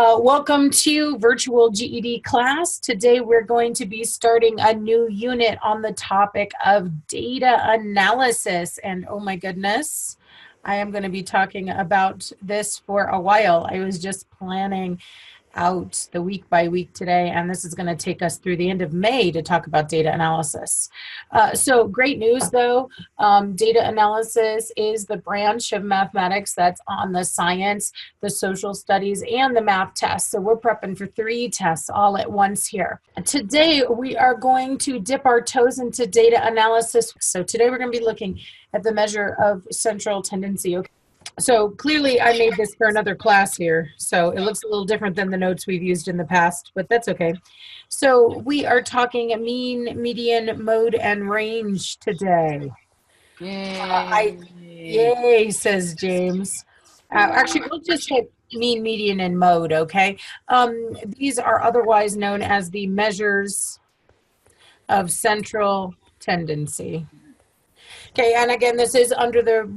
Welcome to virtual GED class. Today we're going to be starting a new unit on the topic of data analysis. And oh my goodness, I am going to be talking about this for a while. I was just planning out the week by week today, and this is going to take us through the end of May to talk about data analysis. So great news though, data analysis is the branch of mathematics that's on the science, the social studies, and the math tests. So we're prepping for 3 tests all at once here. Today we are going to dip our toes into data analysis. So today we're going to be looking at the measure of central tendency. Okay. So clearly I made this for another class here, so it looks a little different than the notes we've used in the past, but that's okay. So we are talking mean, median, mode, and range today. Yay, says James. Actually, we'll just hit mean, median, and mode, okay? These are otherwise known as the measures of central tendency. Okay, and again, this is under the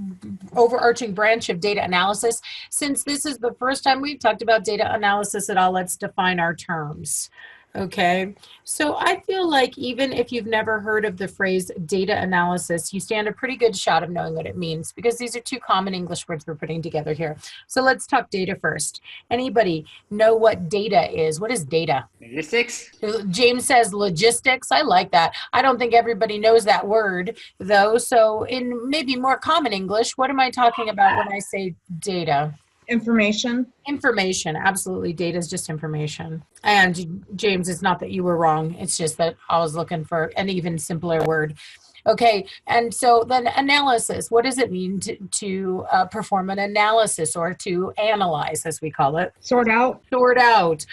overarching branch of data analysis. Since this is the first time we've talked about data analysis at all, let's define our terms. Okay, so I feel like even if you've never heard of the phrase data analysis, you stand a pretty good shot of knowing what it means, because these are 2 common English words we're putting together here. So let's talk data first. Anybody know what data is? What is data? Logistics. James says logistics. I like that. I don't think everybody knows that word though. So in maybe more common English, what am I talking about when I say data? Information. Information, absolutely. Data is just information. And James, it's not that you were wrong. It's just that I was looking for an even simpler word. Okay, and so then analysis. What does it mean to perform an analysis, or to analyze, as we call it? Sort out. Sort out.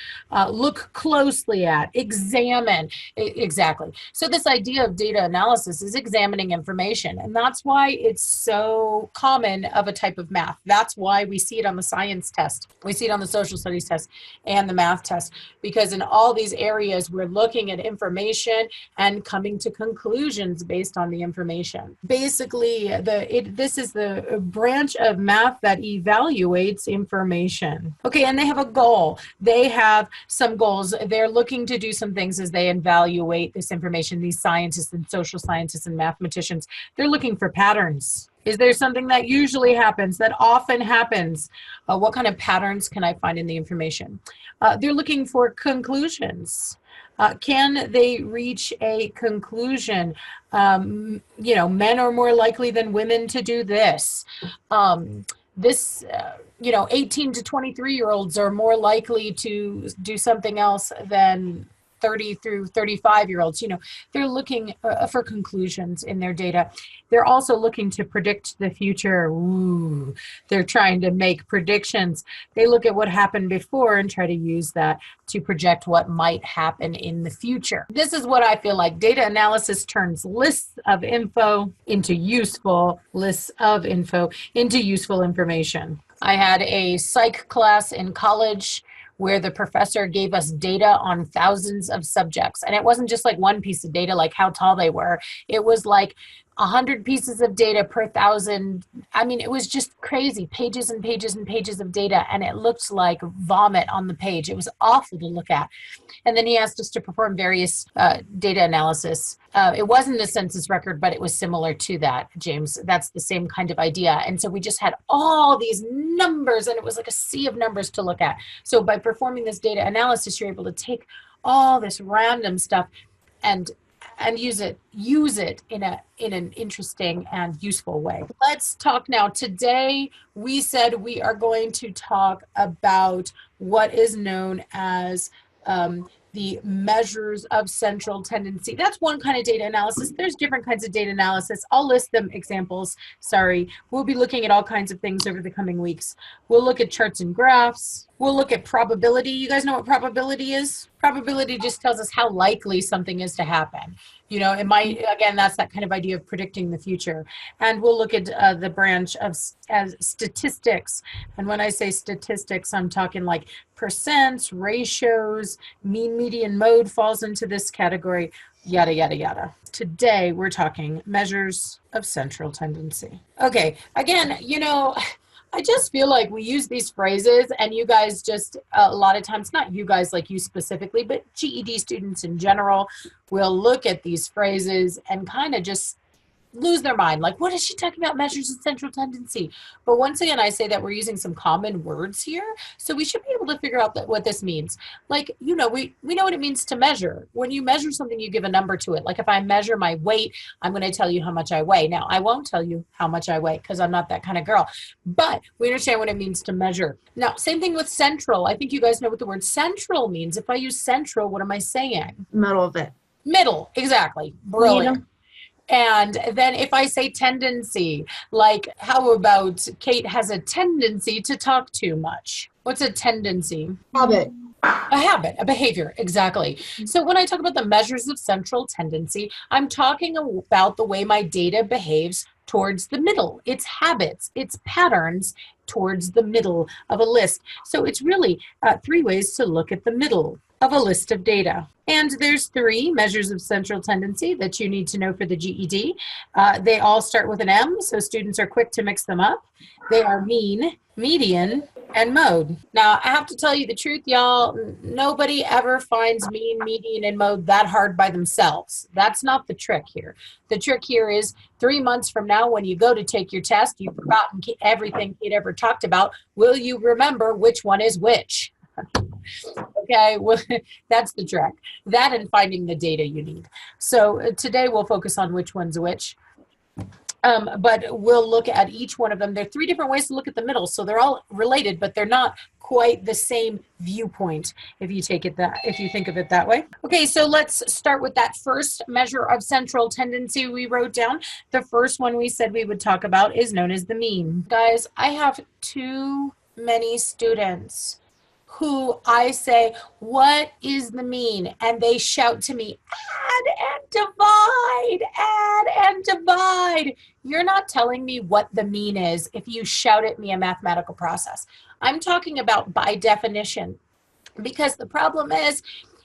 Look closely at. Examine. Exactly. So this idea of data analysis is examining information, and that's why it's so common of a type of math. That's why we see it on the science test. We see it on the social studies test and the math test, because in all these areas we're looking at information and coming to conclusions based on the information. Basically, this is the branch of math that evaluates information. Okay, and they have a goal. They have some goals. They're looking to do some things as they evaluate this information. These scientists and social scientists and mathematicians, they're looking for patterns. Is there something that usually happens, that often happens? What kind of patterns can I find in the information? They're looking for conclusions. Can they reach a conclusion? Men are more likely than women to do this. 18 to 23-year-olds are more likely to do something else than 30 through 35-year-olds. They're looking for conclusions in their data. They're also looking to predict the future. Ooh, they're trying to make predictions. They look at what happened before and try to use that to project what might happen in the future. This is what I feel like. Data analysis turns lists of info into useful lists of info into useful information. I had a psych class in college where the professor gave us data on thousands of subjects. And it wasn't just like one piece of data, like how tall they were. It was like 100 pieces of data per 1,000. I mean, it was just crazy, pages and pages and pages of data, and it looked like vomit on the page. It was awful to look at. And then he asked us to perform various data analysis. It wasn't a census record, but it was similar to that, James. That's the same kind of idea. And so we just had all these numbers, and it was like a sea of numbers to look at. So by performing this data analysis, you're able to take all this random stuff and use it in an interesting and useful way. Let's talk now. Today, we said we are going to talk about what is known as the measures of central tendency. That's one kind of data analysis. There's different kinds of data analysis. I'll list them examples. Sorry. We'll be looking at all kinds of things over the coming weeks. We'll look at charts and graphs. We'll look at probability. You guys know what probability is? Probability just tells us how likely something is to happen. It might, again, that's that kind of idea of predicting the future. And we'll look at the branch of as statistics. And when I say statistics, I'm talking like percents, ratios, mean, median, mode falls into this category, yada, yada, yada. Today, we're talking measures of central tendency. Okay, again, I I just feel like we use these phrases and you guys just a lot of times, not you guys like you specifically, but GED students in general will look at these phrases and kind of just lose their mind. Like, what is she talking about? Measures of central tendency. But once again, I say that we're using some common words here. So we should be able to figure out what this means. Like, you know, we know what it means to measure. When you measure something, you give a number to it. Like if I measure my weight, I'm going to tell you how much I weigh. Now, I won't tell you how much I weigh because I'm not that kind of girl. But we understand what it means to measure. Now, same thing with central. I think you guys know what the word central means. If I use central, what am I saying? Middle of it. Middle, exactly. Brilliant. Middle. And then if I say tendency, like how about Kate has a tendency to talk too much? What's a tendency? Habit. A habit, a behavior, exactly. So when I talk about the measures of central tendency, I'm talking about the way my data behaves towards the middle. It's habits, it's patterns towards the middle of a list. So it's really 3 ways to look at the middle of a list of data. And there's 3 measures of central tendency that you need to know for the GED. They all start with an M, so students are quick to mix them up. They are mean, median, and mode. Now, I have to tell you the truth, y'all, nobody ever finds mean, median, and mode that hard by themselves. That's not the trick here. The trick here is 3 months from now, when you go to take your test, you've forgotten everything Kate ever talked about. Will you remember which one is which? Okay, well, that's the trick. That and finding the data you need. So today we'll focus on which one's which. But we'll look at each one of them. There are 3 different ways to look at the middle, so they're all related, but they're not quite the same viewpoint if you think of it that way. Okay, so let's start with that first measure of central tendency we wrote down. The first one we said we would talk about is known as the mean. Guys, I have too many students who I say, what is the mean? And they shout to me, add and divide, add and divide. You're not telling me what the mean is if you shout at me a mathematical process. I'm talking about by definition, because the problem is,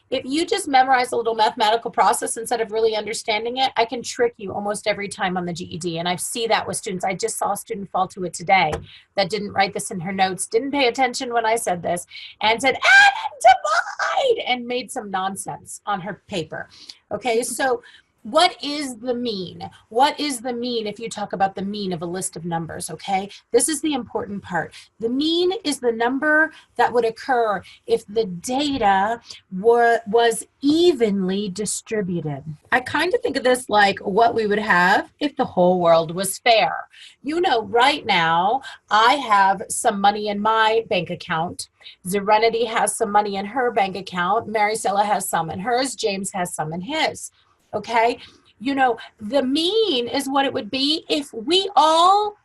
if you just memorize a little mathematical process instead of really understanding it, I can trick you almost every time on the GED. And I see that with students. I just saw a student fall to it today that didn't write this in her notes, didn't pay attention when I said this, and said, add and divide, and made some nonsense on her paper. Okay, so what is the mean? What is the mean if you talk about the mean of a list of numbers, okay? This is the important part. The mean is the number that would occur if the data was evenly distributed. I kind of think of this like what we would have if the whole world was fair. You know, right now, I have some money in my bank account. Serenity has some money in her bank account. Maricela has some in hers. James has some in his. Okay, you know, the mean is what it would be if we all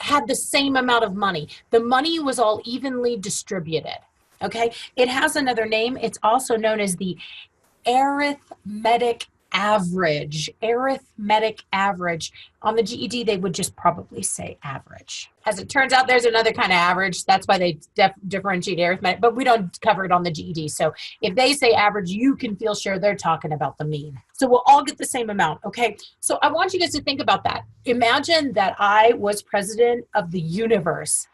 had the same amount of money. The money was all evenly distributed. Okay, it has another name. It's also known as the arithmetic average. Arithmetic average. On the GED, they would just probably say average. As it turns out, there's another kind of average. That's why they differentiate arithmetic, but we don't cover it on the GED. So if they say average, you can feel sure they're talking about the mean. So we'll all get the same amount, okay? So I want you guys to think about that. Imagine that I was president of the universe.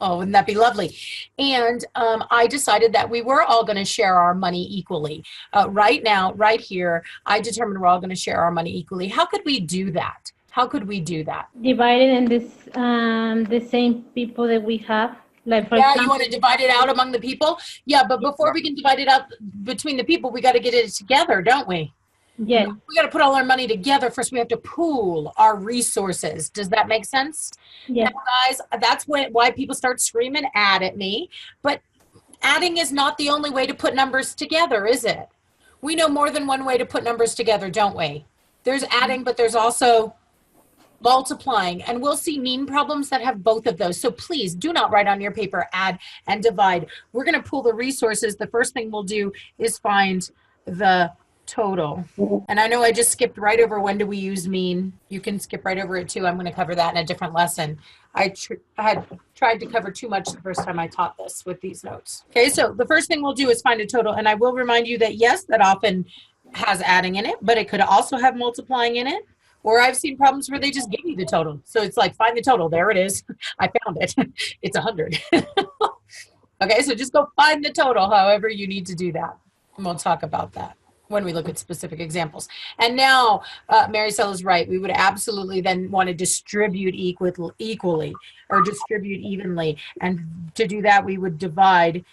Oh, wouldn't that be lovely? And I decided that we were all going to share our money equally. Right now, right here, I determined we're all going to share our money equally. How could we do that? How could we do that? Divided in this the same people that we have. Like for example, example, you want to divide it out among the people? Yeah, but before we can divide it out between the people, we got to get it together, don't we? Yes. We got to put all our money together. First, we have to pool our resources. Does that make sense? Yes. Now, guys, that's why people start screaming add at me. But adding is not the only way to put numbers together, is it? We know more than one way to put numbers together, don't we? There's adding, but there's also multiplying. And we'll see mean problems that have both of those. So please do not write on your paper add and divide. We're going to pool the resources. The first thing we'll do is find the total. And I know I just skipped right over when do we use mean. You can skip right over it too. I'm going to cover that in a different lesson. I had tried to cover too much the first time I taught this with these notes. Okay, so the first thing we'll do is find a total. And I will remind you that yes, that often has adding in it, but it could also have multiplying in it. Or I've seen problems where they just give you the total. So it's like, find the total. There it is. I found it. It's 100. Okay, so just go find the total, however you need to do that. And we'll talk about that when we look at specific examples. And now, Maricel is right. We would absolutely then want to distribute equally or distribute evenly. And to do that, we would divide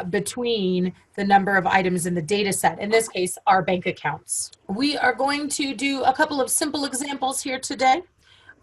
between the number of items in the data set, in this case, our bank accounts. We are going to do a couple of simple examples here today,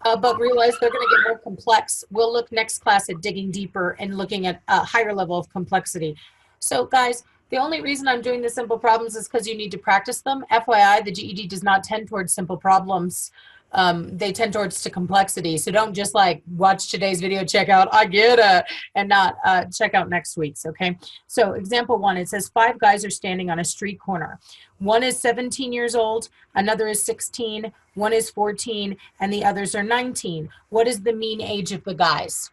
but realize they're going to get more complex. We'll look next class at digging deeper and looking at a higher level of complexity. So guys, the only reason I'm doing the simple problems is because you need to practice them. FYI, the GED does not tend towards simple problems. They tend towards to complexity. So don't just like watch today's video, check out, I get it, and not check out next week's, okay? So example 1, it says 5 guys are standing on a street corner. One is 17 years old, another is 16, one is 14, and the others are 19. What is the mean age of the guys?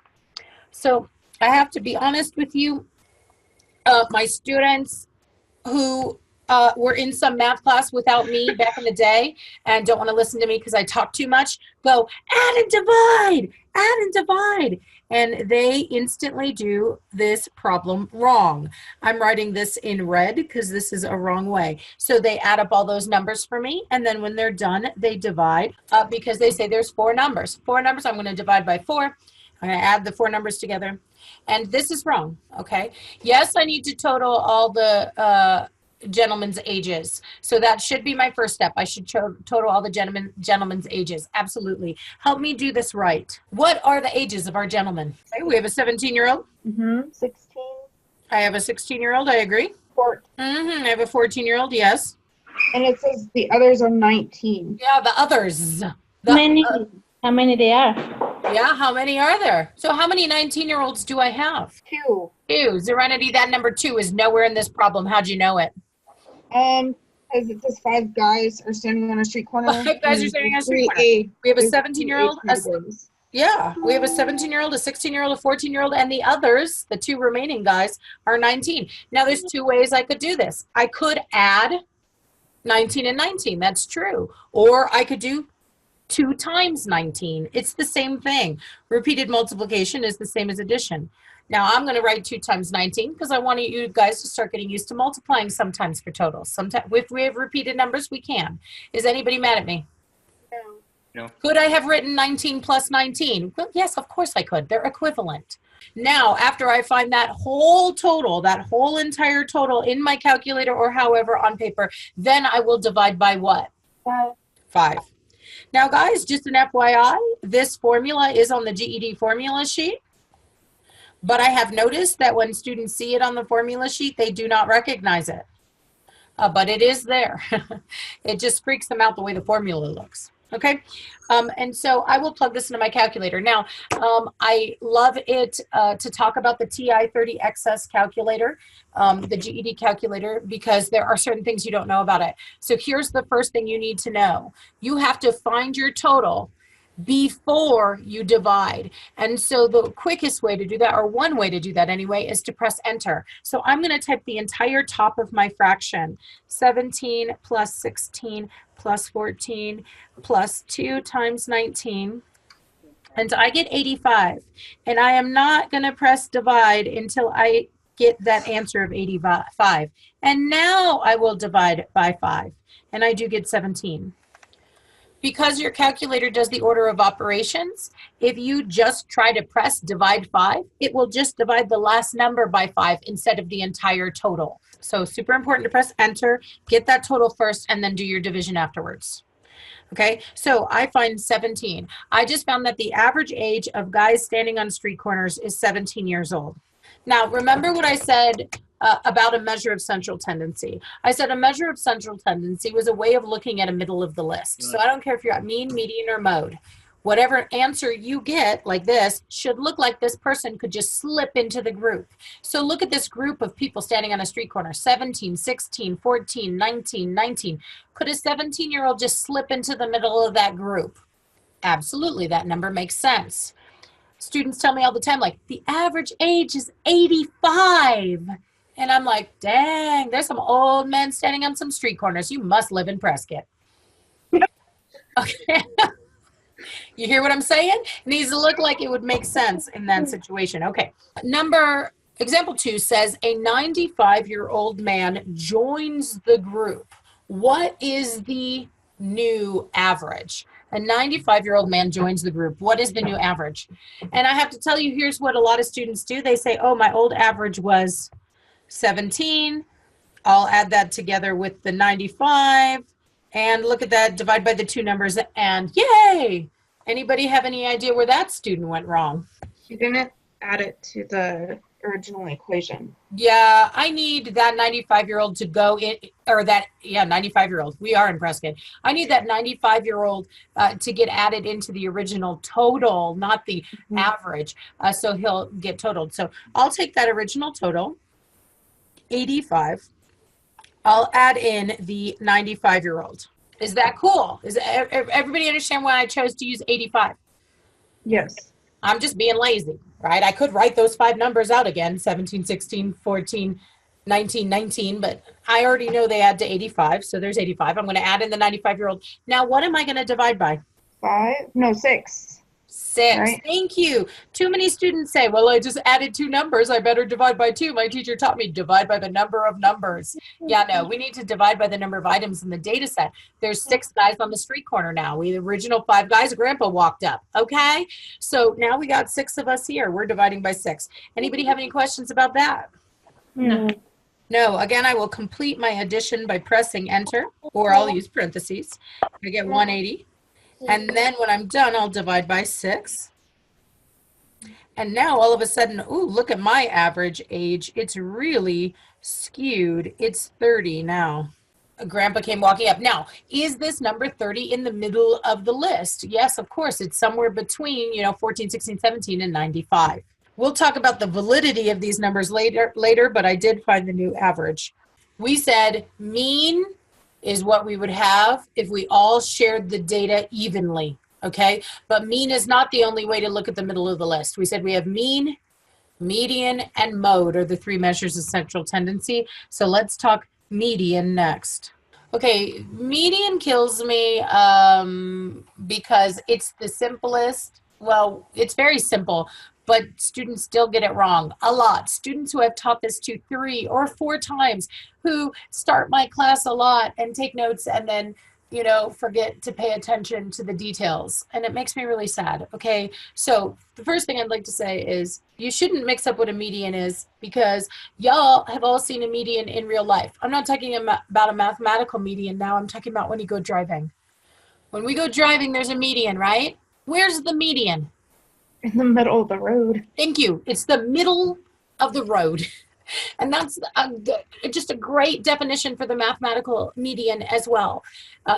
So I have to be honest with you, my students who were in some math class without me back in the day and don't want to listen to me because I talk too much, go add and divide, add and divide. And they instantly do this problem wrong. I'm writing this in red because this is a wrong way. So they add up all those numbers for me. And then when they're done, they divide because they say there's 4 numbers. 4 numbers, I'm going to divide by 4. I'm going to add the 4 numbers together. And this is wrong, okay? Yes, I need to total all the gentlemen's ages. So that should be my first step. I should total all the gentlemen's ages. Absolutely. Help me do this right. What are the ages of our gentlemen? Okay, we have a 17-year-old. 16. I have a 16-year-old. I agree. 14. I have a 14-year-old. Yes. And it says the others are 19. Yeah, the others. How many they are? Yeah, how many are there? So how many 19-year-olds do I have? 2. 2. Serenity, that number 2 is nowhere in this problem. How'd you know it? Because it says 5 guys are standing on a street corner. 5 guys are standing on a street corner. We have a 17-year-old. Yeah, we have a 17-year-old, a 16-year-old, a 14-year-old, and the others, the 2 remaining guys, are 19. Now, there's 2 ways I could do this. I could add 19 and 19. That's true. Or I could do 2 times 19. It's the same thing. Repeated multiplication is the same as addition. Now I'm going to write 2 times 19 because I want you guys to start getting used to multiplying sometimes for totals. Sometimes, if we have repeated numbers, we can. Is anybody mad at me? No. Could I have written 19 plus 19? Well, yes, of course I could. They're equivalent. Now, after I find that whole total, that whole entire total in my calculator or however on paper, then I will divide by what? 5. Now, guys, just an FYI, this formula is on the GED formula sheet. But I have noticed that when students see it on the formula sheet, they do not recognize it. But it is there. It just freaks them out the way the formula looks. Okay, and so I will plug this into my calculator. Now, I love it to talk about the TI-30XS calculator, the GED calculator, because there are certain things you don't know about it. So here's the first thing you need to know. You have to find your total before you divide. And so the quickest way to do that, or one way to do that anyway, is to press enter. So I'm going to type the entire top of my fraction, 17 plus 16 plus 14 plus 2 times 19, and I get 85. And I am not going to press divide until I get that answer of 85. And now I will divide by 5, and I do get 17. Because your calculator does the order of operations, if you just try to press divide 5, it will just divide the last number by 5 instead of the entire total. So super important to press enter, get that total first, and then do your division afterwards. Okay, so I find 17. I just found that the average age of guys standing on street corners is 17 years old. Now, remember what I said about a measure of central tendency. I said a measure of central tendency was a way of looking at a middle of the list. So I don't care if you're at mean, median, or mode. Whatever answer you get, like this, should look like this person could just slip into the group. So look at this group of people standing on a street corner, 17, 16, 14, 19, 19. Could a 17-year-old just slip into the middle of that group? Absolutely, that number makes sense. Students tell me all the time, like, the average age is 85. And I'm like, dang, there's some old men standing on some street corners. You must live in Prescott. Okay. You hear what I'm saying? It needs to look like it would make sense in that situation. Okay. Example 2 says a 95-year-old man joins the group. What is the new average? A 95-year-old man joins the group. What is the new average? And I have to tell you, here's what a lot of students do. They say, oh, my old average was 17. I'll add that together with the 95. And look at that, divide by the two numbers, and yay! Anybody have any idea where that student went wrong? You didn't add it to the original equation. Yeah, I need that 95-year-old to go in, or that, yeah, 95-year-old. We are in Prescott. I need that 95-year-old to get added into the original total, not the average. So he'll get totaled. So I'll take that original total, 85. I'll add in the 95-year-old. Is that cool? Is everybody understand why I chose to use 85? Yes. I'm just being lazy, right? I could write those 5 numbers out again, 17, 16, 14, 19, 19, but I already know they add to 85, so there's 85. I'm going to add in the 95-year-old. Now, what am I going to divide by? 6. 6. Right. Thank you. Too many students say, well, I just added 2 numbers. I better divide by 2. My teacher taught me divide by the number of numbers. Yeah, no, we need to divide by the number of items in the data set. There's 6 guys on the street corner now. The original 5 guys, Grandpa walked up. Okay. So now we got 6 of us here. We're dividing by 6. Anybody have any questions about that? No. No. Again, I will complete my addition by pressing enter, or I'll use parentheses. I get 180. And then when I'm done, I'll divide by 6. And now all of a sudden, ooh, look at my average age. It's really skewed. It's 30 now. Grandpa came walking up. Now, is this number 30 in the middle of the list? Yes, of course. It's somewhere between, 14, 16, 17, and 95. We'll talk about the validity of these numbers later, but I did find the new average. We said mean is what we would have if we all shared the data evenly, okay? But mean is not the only way to look at the middle of the list. We said we have mean, median, and mode are the 3 measures of central tendency. So let's talk median next. Okay, median kills me because it's the simplest. Well, it's very simple, but students still get it wrong a lot. Students who have taught this 2, 3, or 4 times, who start my class a lot and take notes and then, forget to pay attention to the details. And it makes me really sad. Okay, so the first thing I'd like to say is you shouldn't mix up what a median is, because y'all have all seen a median in real life. I'm not talking about a mathematical median now. I'm talking about when you go driving. When we go driving, there's a median, right? Where's the median? In the middle of the road. Thank you. It's the middle of the road. And that's just a great definition for the mathematical median as well.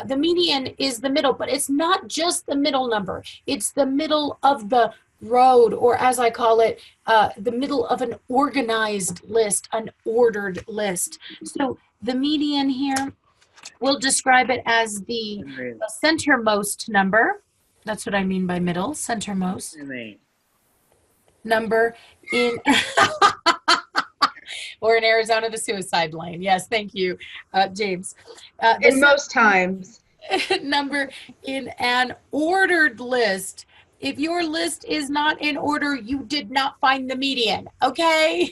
The median is the middle, but it's not just the middle number. It's the middle of the road, or as I call it, the middle of an organized list, an ordered list. So the median here, we'll describe it as the centermost number. That's what I mean by middle, centermost number in, or in Arizona, the suicide lane. Yes, thank you, James. In most times. Number in an ordered list. If your list is not in order, you did not find the median, okay?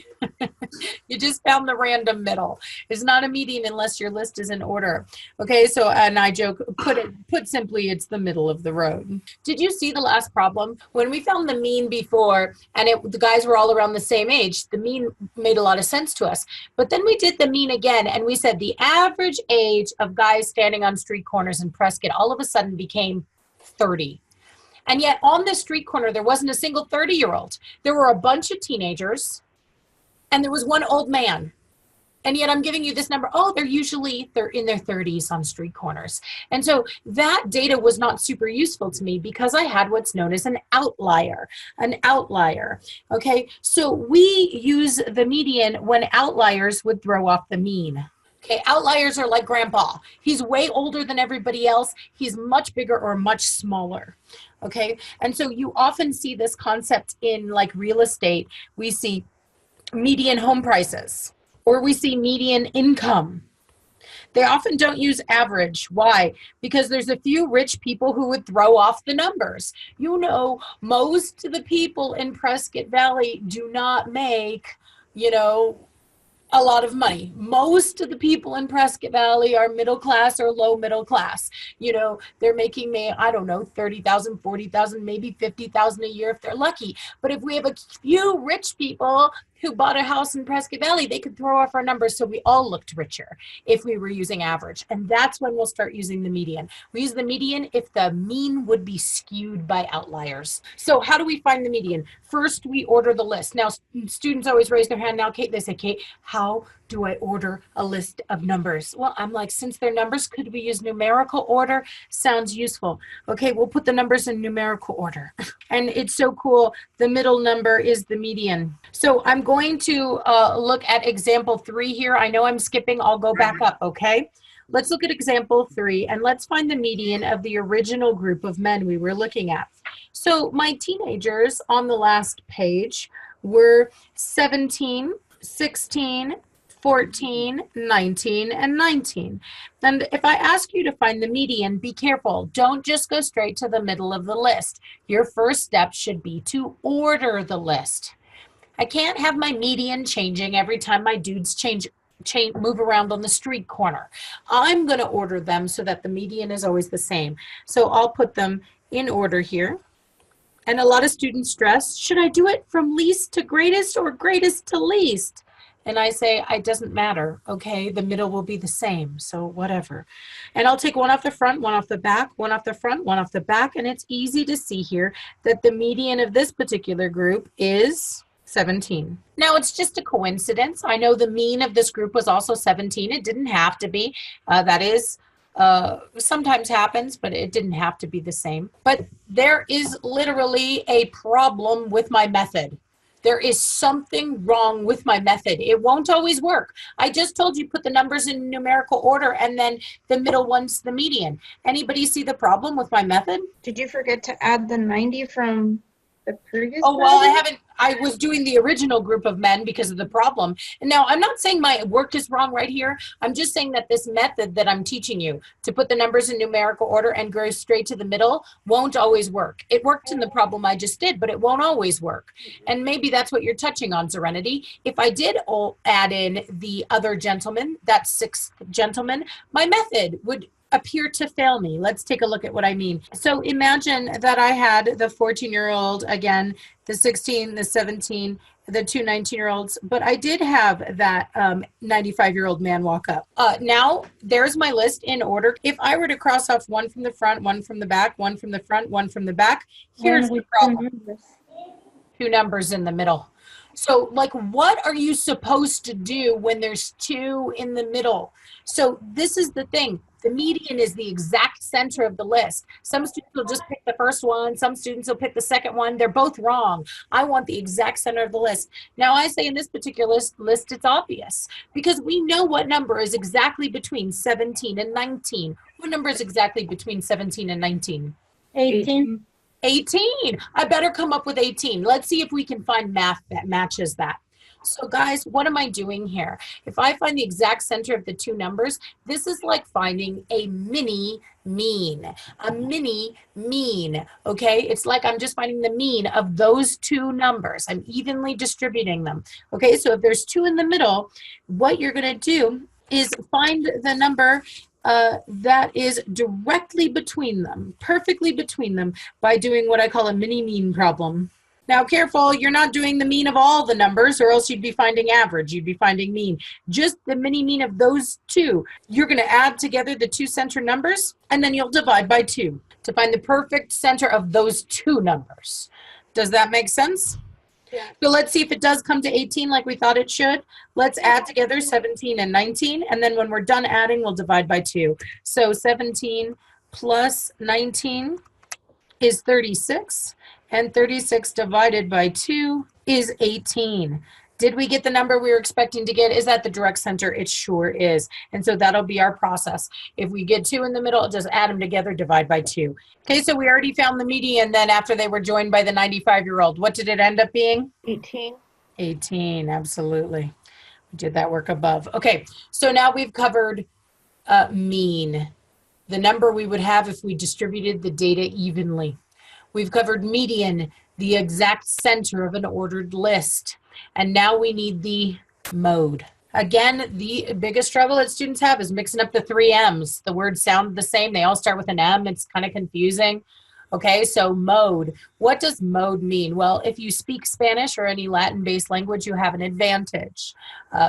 You just found the random middle. It's not a median unless your list is in order. Okay, so, and I joke, put simply, it's the middle of the road. Did you see the last problem? When we found the mean before, and the guys were all around the same age, the mean made a lot of sense to us. But then we did the mean again, and we said the average age of guys standing on street corners in Prescott all of a sudden became 30. And yet on the street corner, there wasn't a single 30-year-old. There were a bunch of teenagers, and there was one old man. And yet I'm giving you this number. Oh, they're in their 30s on street corners. And so that data was not super useful to me because I had what's known as an outlier. Okay, so we use the median when outliers would throw off the mean. Okay, outliers are like Grandpa. He's way older than everybody else. He's much bigger or much smaller. Okay, and so you often see this concept in like real estate. We see median home prices, or we see median income. They often don't use average. Why? Because there's a few rich people who would throw off the numbers. You know, most of the people in Prescott Valley do not make, you know, a lot of money. Most of the people in Prescott Valley are middle class or low middle class. You know, they're making, I don't know, 30,000, 40,000, maybe 50,000 a year if they're lucky. But if we have a few rich people who bought a house in Prescott Valley, they could throw off our numbers so we all looked richer if we were using average. And that's when we'll start using the median. We use the median if the mean would be skewed by outliers. So how do we find the median? First, we order the list. Now, students always raise their hand. Now, Kate, they say, Kate, how do I order a list of numbers? Well, I'm like, since they're numbers, could we use numerical order? Sounds useful. Okay, we'll put the numbers in numerical order. And it's so cool. The middle number is the median. So I'm going to look at example 3 here. I know I'm skipping. I'll go back up, okay? Let's look at example 3, and let's find the median of the original group of men we were looking at. So my teenagers on the last page were 17, 16, 14, 19, and 19. And if I ask you to find the median, be careful. Don't just go straight to the middle of the list. Your first step should be to order the list. I can't have my median changing every time my dudes move around on the street corner. I'm going to order them so that the median is always the same. So I'll put them in order here. And a lot of students stress, should I do it from least to greatest or greatest to least? And I say, it doesn't matter, okay? The middle will be the same, so whatever. And I'll take one off the front, one off the back, one off the front, one off the back, and it's easy to see here that the median of this particular group is 17. Now, it's just a coincidence. I know the mean of this group was also 17. It didn't have to be. That is sometimes happens, but it didn't have to be the same. But there is literally a problem with my method. There is something wrong with my method. It won't always work. I just told you put the numbers in numerical order and then the middle one's the median. Anybody see the problem with my method? Did you forget to add the 90 from the previous? Oh, well, I was doing the original group of men because of the problem. And now I'm not saying my work is wrong right here. I'm just saying that this method that I'm teaching you to put the numbers in numerical order and go straight to the middle won't always work. It worked in the problem I just did, but it won't always work. And maybe that's what you're touching on, Serenity. If I did add in the other gentleman, that 6th gentleman, my method would appear to fail me. Let's take a look at what I mean. So imagine that I had the 14-year-old, again, the 16, the 17, the 2 19-year-olds, but I did have that 95-year-old man walk up. Now, there's my list in order. If I were to cross off one from the front, one from the back, one from the front, one from the back, here's the problem. 2 numbers in the middle. So, like, what are you supposed to do when there's 2 in the middle? So this is the thing. The median is the exact center of the list. Some students will just pick the first one. Some students will pick the second one. They're both wrong. I want the exact center of the list. Now, I say in this particular list, it's obvious because we know what number is exactly between 17 and 19. What number is exactly between 17 and 19? 18. 18. I better come up with 18. Let's see if we can find math that matches that. So guys, what am I doing here? If I find the exact center of the 2 numbers, this is like finding a mini mean, okay? It's like I'm just finding the mean of those 2 numbers. I'm evenly distributing them, okay? So if there's 2 in the middle, what you're gonna do is find the number that is directly between them, perfectly between them, by doing what I call a mini mean problem. Now, careful, you're not doing the mean of all the numbers or else you'd be finding average, you'd be finding mean. Just the mini mean of those 2. You're going to add together the 2 center numbers and then you'll divide by 2 to find the perfect center of those 2 numbers. Does that make sense? Yeah. So let's see if it does come to 18 like we thought it should. Let's add together 17 and 19, and then when we're done adding, we'll divide by 2. So 17 plus 19 is 36, and 36 divided by 2 is 18. Did we get the number we were expecting to get? Is that the direct center? It sure is. And so that'll be our process. If we get 2 in the middle, just add them together, divide by 2. Okay, so we already found the median then after they were joined by the 95-year-old. What did it end up being? 18. 18, absolutely. We did that work above. Okay, so now we've covered mean, the number we would have if we distributed the data evenly. We've covered median, the exact center of an ordered list. And now we need the mode. Again, the biggest struggle that students have is mixing up the three M's. The words sound the same. They all start with an M. It's kind of confusing. Okay, so mode. What does mode mean? Well, if you speak Spanish or any Latin-based language, you have an advantage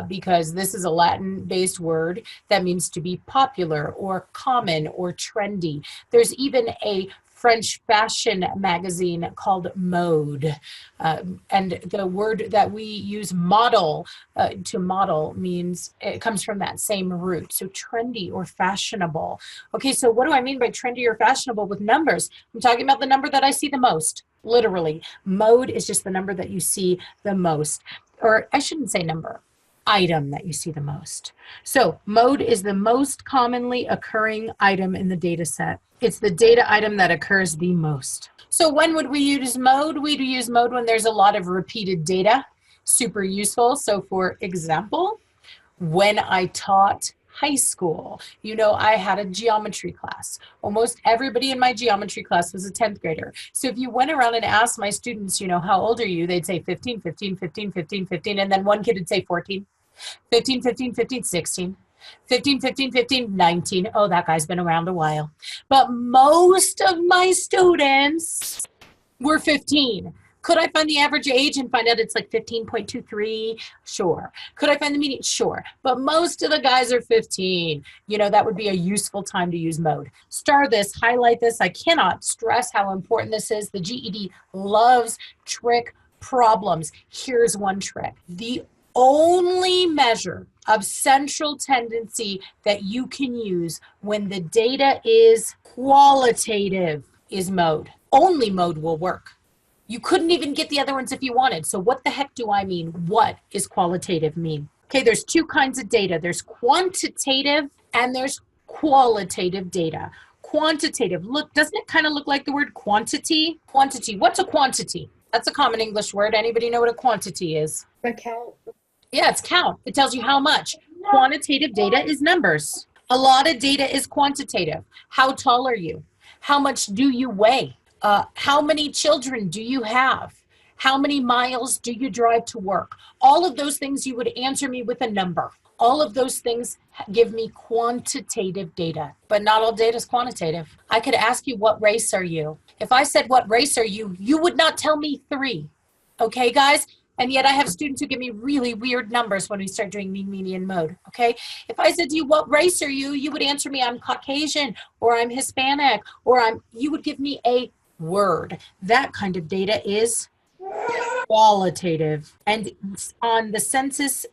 because this is a Latin-based word that means to be popular or common or trendy. There's even a French fashion magazine called Mode. And the word that we use model to model means, it comes from that same root. So trendy or fashionable. Okay, so what do I mean by trendy or fashionable with numbers? I'm talking about the number that I see the most, literally. Mode is just the number that you see the most. Or I shouldn't say number, item that you see the most. So mode is the most commonly occurring item in the data set. It's the data item that occurs the most. So when would we use mode? We'd use mode when there's a lot of repeated data. Super useful. So for example, when I taught high school, you know, I had a geometry class. Almost everybody in my geometry class was a 10th grader. So if you went around and asked my students, you know, how old are you? They'd say 15, 15, 15, 15, 15. And then one kid would say 14, 15, 15, 15, 16. 15, 15, 15, 19. Oh, that guy's been around a while. But most of my students were 15. Could I find the average age and find out it's like 15.23? Sure. Could I find the median? Sure. But most of the guys are 15. You know, that would be a useful time to use mode. Star this, highlight this. I cannot stress how important this is. The GED loves trick problems. Here's one trick. The only measure of central tendency that you can use when the data is qualitative is mode. Only mode will work. You couldn't even get the other ones if you wanted. So what the heck do I mean? What is qualitative mean? Okay, there's two kinds of data. There's quantitative and there's qualitative data. Quantitative, look, doesn't it kind of look like the word quantity? Quantity, what's a quantity? That's a common English word. Anybody know what a quantity is? The count. Yeah, it's count. It tells you how much. Quantitative data is numbers. A lot of data is quantitative. How tall are you? How much do you weigh? How many children do you have? How many miles do you drive to work? All of those things you would answer me with a number. All of those things give me quantitative data, but not all data is quantitative. I could ask you, what race are you? If I said, what race are you? You would not tell me 3. Okay, guys? And yet I have students who give me really weird numbers when we start doing mean, median, mode, okay? If I said to you, what race are you? You would answer me, I'm Caucasian, or I'm Hispanic, or you would give me a word. That kind of data is qualitative. And on the census,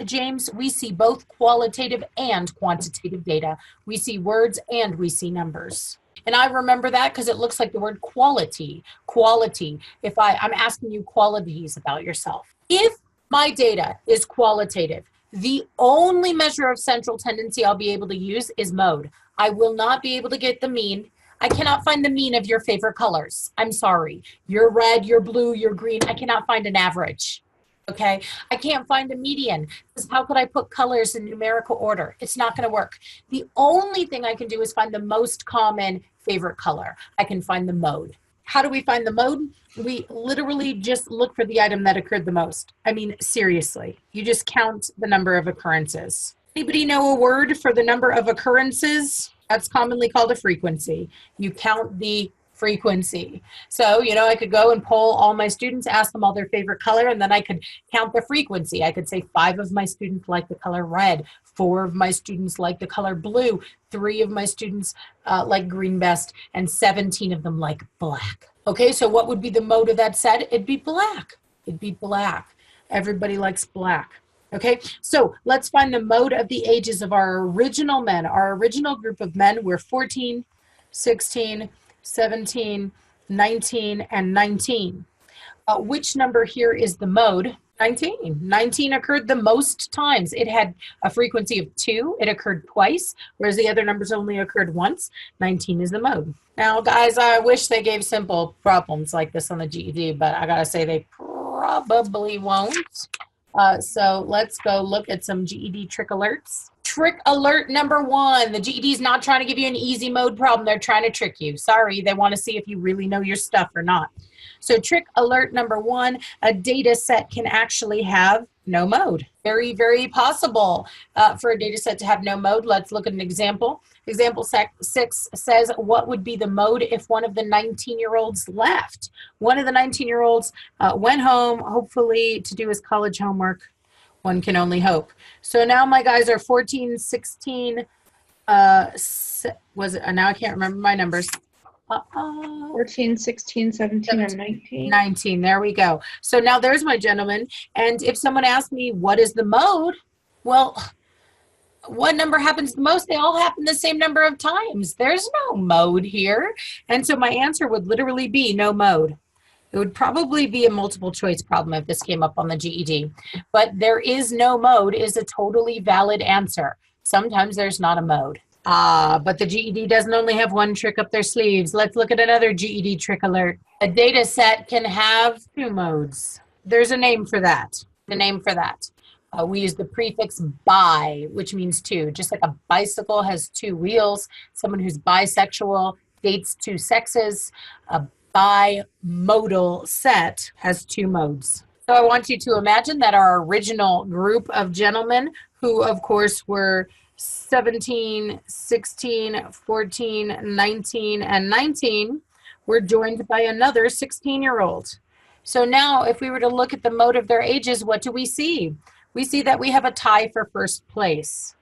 James, we see both qualitative and quantitative data. We see words and we see numbers. And I remember that because it looks like the word quality. Quality. If I'm asking you qualities about yourself. If my data is qualitative, the only measure of central tendency I'll be able to use is mode. I will not be able to get the mean. I cannot find the mean of your favorite colors. I'm sorry. You're red, you're blue, you're green. I cannot find an average. Okay, I can't find a median. How could I put colors in numerical order? It's not going to work. The only thing I can do is find the most common favorite color. I can find the mode. How do we find the mode? We literally just look for the item that occurred the most. I mean, seriously, you just count the number of occurrences. Anybody know a word for the number of occurrences? That's commonly called a frequency. You count the frequency. So, you know, I could go and poll all my students, ask them all their favorite color, and then I could count the frequency. I could say 5 of my students like the color red, 4 of my students like the color blue, 3 of my students like green best, and 17 of them like black. Okay, so what would be the mode of that set? It'd be black. It'd be black. Everybody likes black. Okay, so let's find the mode of the ages of our original men. Our original group of men were 14, 16, 17, 19, and 19. Which number here is the mode? 19. 19 occurred the most times. It had a frequency of 2. It occurred twice, whereas the other numbers only occurred once. 19 is the mode. Now, guys, I wish they gave simple problems like this on the GED, but I gotta say they probably won't. So let's go look at some GED trick alerts. Trick alert number 1. The GED is not trying to give you an easy mode problem. They're trying to trick you. Sorry, they want to see if you really know your stuff or not. So trick alert number 1, a data set can actually have no mode. Very, very possible for a data set to have no mode. Let's look at an example. Example 6 says, what would be the mode if one of the 19-year-olds left? One of the 19-year-olds went home, hopefully to do his college homework. One can only hope. So now my guys are 14, 16, was it? Now I can't remember my numbers. 14, 16, 17, and 19. 19, there we go. So now there's my gentleman. And if someone asked me, what is the mode? Well, what number happens the most? They all happen the same number of times. There's no mode here. And so my answer would literally be no mode. It would probably be a multiple choice problem if this came up on the GED. But there is no mode is a totally valid answer. Sometimes there's not a mode. But the GED doesn't only have one trick up their sleeves. Let's look at another GED trick alert. A data set can have 2 modes. There's a name for that. The name for that. We use the prefix bi, which means 2. Just like a bicycle has 2 wheels, someone who's bisexual dates 2 sexes. A bimodal set has 2 modes. So I want you to imagine that our original group of gentlemen, who of course were 17, 16, 14, 19, and 19, were joined by another 16-year-old. So now if we were to look at the mode of their ages, what do we see? We see that we have a tie for first place.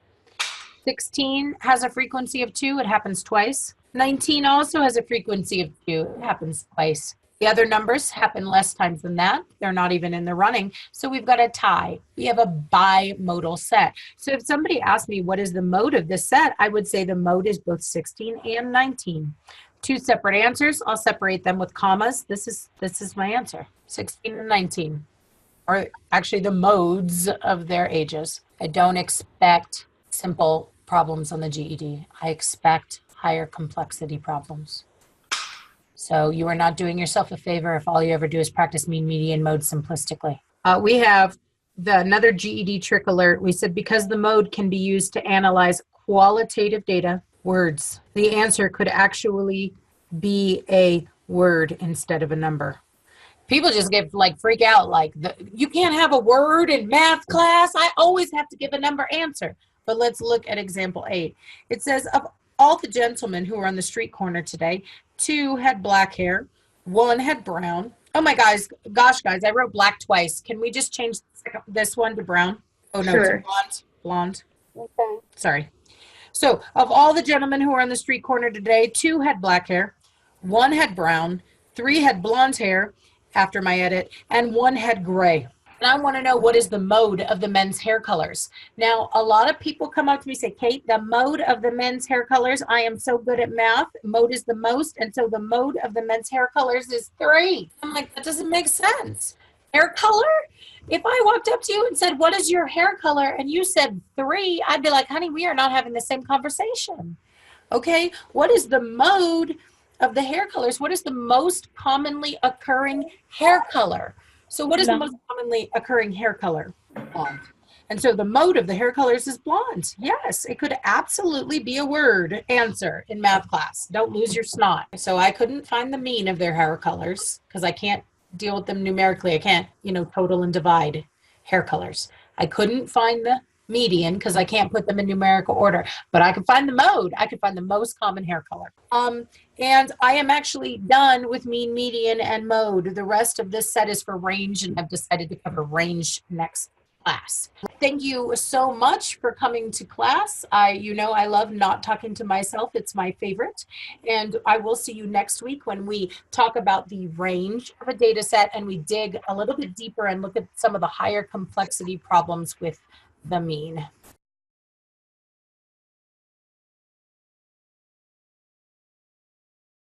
16 has a frequency of 2, it happens twice. 19 also has a frequency of 2, it happens twice. The other numbers happen less times than that. They're not even in the running. So we've got a tie. We have a bimodal set. So if somebody asked me what is the mode of this set, I would say the mode is both 16 and 19. 2 separate answers. I'll separate them with commas. This is my answer. 16 and 19. Or actually the modes of their ages. I don't expect simple problems on the GED. I expect higher complexity problems. So you are not doing yourself a favor if all you ever do is practice mean, median, mode simplistically. We have another GED trick alert. We said because the mode can be used to analyze qualitative data, words, the answer could actually be a word instead of a number. People just get freak out you can't have a word in math class. I always have to give a number answer. But let's look at example 8. It says of all the gentlemen who were on the street corner today, 2 had black hair, 1 had brown. Oh my gosh, guys, I wrote black twice. Can we just change this one to brown? Oh no, Sure. To blonde. Okay. Sorry. So of all the gentlemen who were on the street corner today, 2 had black hair, 1 had brown, 3 had blonde hair after my edit, and 1 had gray. And I want to know what is the mode of the men's hair colors. Now, a lot of people come up to me and say, Kate, the mode of the men's hair colors, I am so good at math. Mode is the most. And so the mode of the men's hair colors is 3. I'm like, that doesn't make sense. Hair color? If I walked up to you and said, what is your hair color? And you said 3, I'd be like, honey, we are not having the same conversation. Okay, what is the mode of the hair colors? What is the most commonly occurring hair color? So what is the most commonly occurring hair color? Blonde. And so the mode of the hair colors is blonde. Yes, it could absolutely be a word answer in math class. Don't lose your snot. So I couldn't find the mean of their hair colors because I can't deal with them numerically. I can't, total and divide hair colors. I couldn't find the median because I can't put them in numerical order, but I could find the mode. I could find the most common hair color. And I am actually done with mean, median, and mode. The rest of this set is for range, and I've decided to cover range next class. Thank you so much for coming to class. I love not talking to myself. It's my favorite. And I will see you next week when we talk about the range of a data set and we dig a little bit deeper and look at some of the higher complexity problems with the mean.